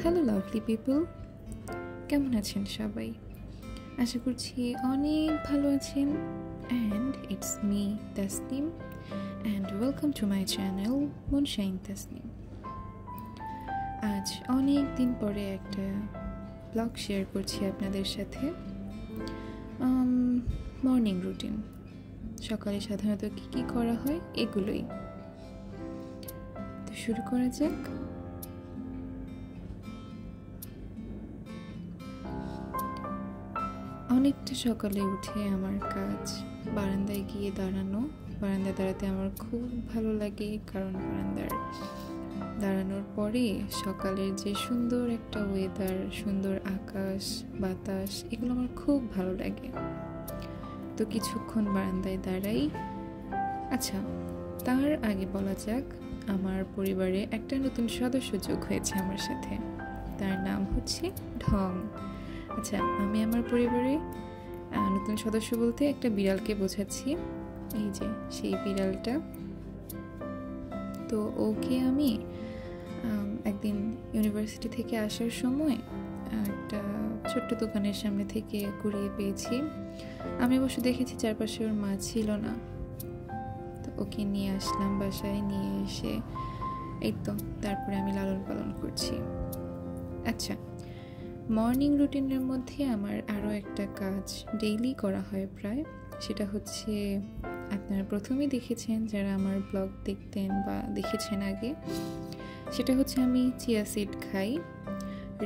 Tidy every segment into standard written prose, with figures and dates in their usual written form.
Hello lovely people, কেমন আছেন সবাই? আশা করছি অনেক ভালো আছেন। And it's me Tasnim, and welcome to my channel moonshine Tasnim. আজ অনেক দিন পরে একটা ব্লগ শেয়ার করছি আপনাদের সাথে। মর্নিং রুটিন, সকালে সাধারণত কী কী করা হয় এগুলোই। তো শুরু করা যাক। অনেকটা সকালে উঠে আমার কাজ বারান্দায় গিয়ে দাঁড়ানো। বারান্দায় দাঁড়াতে আমার খুব ভালো লাগে, কারণ দাঁড়ানোর পরে সকালের যে সুন্দর একটা ওয়েদার, সুন্দর আকাশ, বাতাস, এগুলো আমার খুব ভালো লাগে। তো কিছুক্ষণ বারান্দায় দাঁড়াই। আচ্ছা, তার আগে বলা যাক, আমার পরিবারে একটা নতুন সদস্য যোগ হয়েছে আমার সাথে। তার নাম হচ্ছে ঢং। আচ্ছা, আমি আমার পরিবারে নতুন সদস্য বলতে একটা বিড়ালকে বোঝাচ্ছি। এই যে সেই বিড়ালটা। তো ওকে আমি একদিন ইউনিভার্সিটি থেকে আসার সময় একটা ছোট্ট দোকানের সামনে থেকে কুড়িয়ে পেয়েছি। আমি অবশ্য দেখেছি চারপাশে ওর মা ছিল না, তো ওকে নিয়ে আসলাম বাসায়। নিয়ে এসে এই তো তারপরে আমি লালন পালন করছি। আচ্ছা, মর্নিং রুটিনের মধ্যে আমার আরও একটা কাজ ডেইলি করা হয় প্রায়। সেটা হচ্ছে, আপনারা প্রথমেই দেখেছেন যারা আমার ব্লগ দেখতেন বা দেখেছেন আগে, সেটা হচ্ছে আমি চিয়া সিড খাই।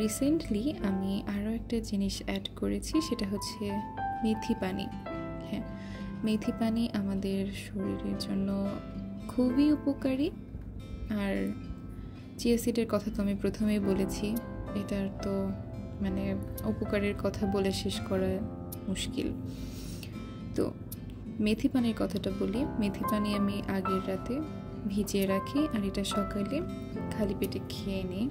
রিসেন্টলি আমি আরও একটা জিনিস অ্যাড করেছি, সেটা হচ্ছে মেথি পানি। হ্যাঁ, মেথি পানি আমাদের শরীরের জন্য খুবই উপকারী। আর চিয়া সিডের কথা তো আমি প্রথমেই বলেছি, এটার তো মানে উপকারের কথা বলে শেষ করা মুশকিল। তো মেথি পানির কথাটা বলি। মেথি পানি আমি আগের রাতে ভিজিয়ে রাখি, আর এটা সকালে খালি পেটে খেয়ে নিই।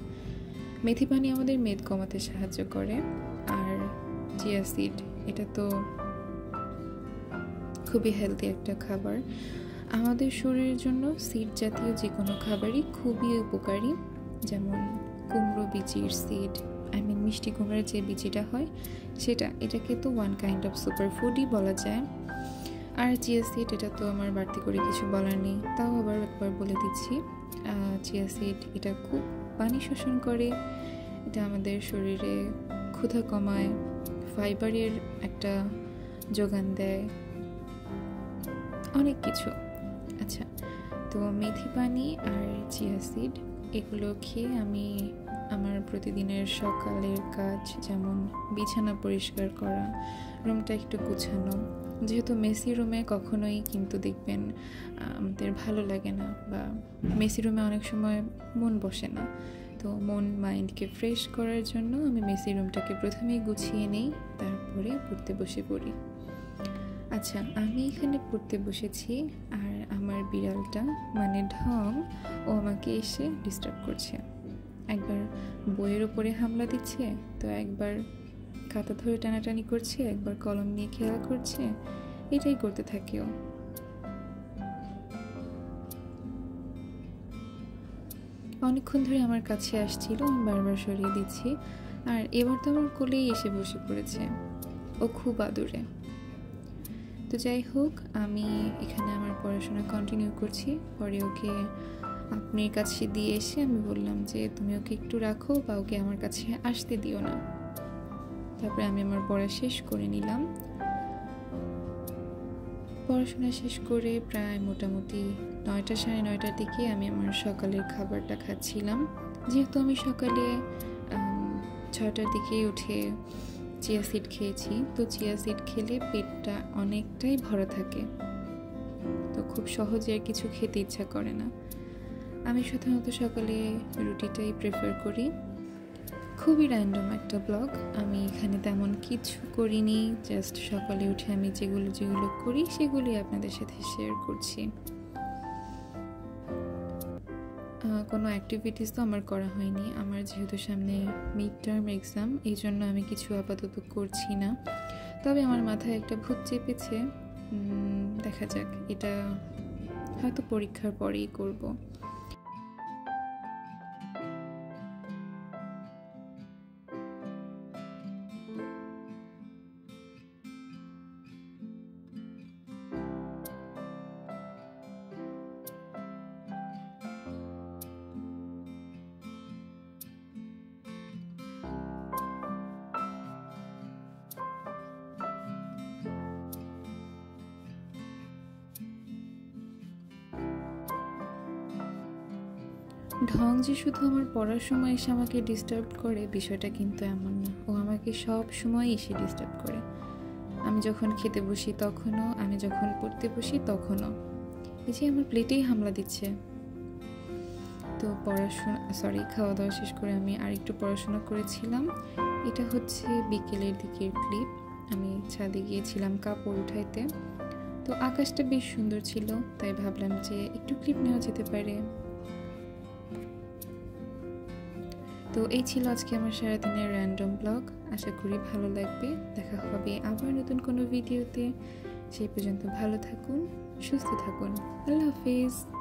মেথি পানি আমাদের মেদ কমাতে সাহায্য করে। আর চিয়া সিড, এটা তো খুবই হেলদি একটা খাবার। আমাদের শরীরের জন্য সিড জাতীয় যে কোনো খাবারই খুবই উপকারী। যেমন কুমড়ো বীচির সিড, মিষ্টি কুমড়ার যে বীজিটা হয় সেটা, এটাকে তো ওয়ান কাইন্ড অফ সুপার ফুডই বলা যায়। আর চিয়া সিড, এটা তো আমার বাড়তি করে কিছু বলার নেই, তাও আবার একবার বলে দিচ্ছি। চিয়া সিড এটা খুব পানি শোষণ করে, এটা আমাদের শরীরে ক্ষুধা কমায়, ফাইবারের একটা যোগান দেয়, অনেক কিছু। আচ্ছা, তো মেথি পানি আর চিয়া সিড এগুলো খেয়ে আমি আমার প্রতিদিনের সকালের কাজ, যেমন বিছানা পরিষ্কার করা, রুমটা একটু গুছানো। যেহেতু মেসি রুমে কখনোই কিন্তু দেখবেন আমাদের ভালো লাগে না, বা মেসি রুমে অনেক সময় মন বসে না। তো মাইন্ডকে ফ্রেশ করার জন্য আমি মেসি রুমটাকে প্রথমেই গুছিয়ে নিই, তারপরে পড়তে বসে পড়ি। আচ্ছা, আমি এখানে পড়তে বসেছি, আর আমার বিড়ালটা মানে ঢং, ও আমাকে এসে ডিস্টার্ব করছে। একবার বইয়ের ওপরে হামলা দিচ্ছে, তো একবার খাতা ধরে টানাটানি করছে, একবার কলম নিয়ে খেলা করছে, এটাই করতে থাকে ও। অনেকক্ষণ ধরে আমার কাছে আসছিল, আমি বারবার সরিয়ে দিচ্ছি, আর এবার তো আমার কোলেই এসে বসে পড়েছে। ও খুব আদুরে। তো যাই হোক, আমি এখানে আমার পড়াশোনা কন্টিনিউ করছি। পরে ওকে আপনার কাছে দিয়ে এসে আমি বললাম যে তুমি ওকে একটু রাখো, বা ওকে আমার কাছে আসতে দিও না। তারপরে আমি আমার পড়া শেষ করে নিলাম। পড়াশোনা শেষ করে প্রায় মোটামুটি 9টা সাড়ে 9টার দিকে আমি আমার সকালের খাবারটা খাচ্ছিলাম। যেহেতু আমি সকালে 6টার দিকে উঠে চিয়া সিড খেয়েছি, তো চিয়া সিড খেলে পেটটা অনেকটাই ভরা থাকে, তো খুব সহজে আর কিছু খেতে ইচ্ছা করে না। আমি সাধারণত সকালে রুটিটাই প্রেফার করি। খুবই র্যান্ডম একটা ব্লগ, আমি এখানে তেমন কিছু করিনি, জাস্ট সকালে উঠে আমি যেগুলো করি সেগুলি আপনাদের সাথে শেয়ার করছি। কোনো অ্যাক্টিভিটিস তো আমার করা হয়নি। আমার যেহেতু সামনে মিড টার্ম এক্সাম, এই জন্য আমি কিছু আপাতত করছি না। তবে আমার মাথায় একটা ভূত চেপেছে, দেখা যাক, এটা হয়তো পরীক্ষার পরেই করব। ঢং যে শুধু আমার পড়ার সময় এসে আমাকে ডিস্টার্ব করে বিষয়টা কিন্তু এমন না, ও আমাকে সব সময় এসে ডিস্টার্ব করে। আমি যখন খেতে বসি তখনও, আমি যখন পড়তে বসি তখনও। এই যে আমার প্লেটেই হামলা দিচ্ছে। তো খাওয়া দাওয়া শেষ করে আমি আরেকটু পড়াশোনা করেছিলাম। এটা হচ্ছে বিকেলের দিকের ক্লিপ। আমি ছাদে গিয়েছিলাম কাপড় উঠাইতে। তো আকাশটা বেশ সুন্দর ছিল, তাই ভাবলাম যে একটু ক্লিপ নেওয়া যেতে পারে। তো এই ছিল আজকে আমার সারাদিনের র্যান্ডম ব্লগ। আশা করি ভালো লাগবে। দেখা হবে আবার নতুন কোনো ভিডিওতে। সেই পর্যন্ত ভালো থাকুন, সুস্থ থাকুন। আল্লাহ হাফিজ।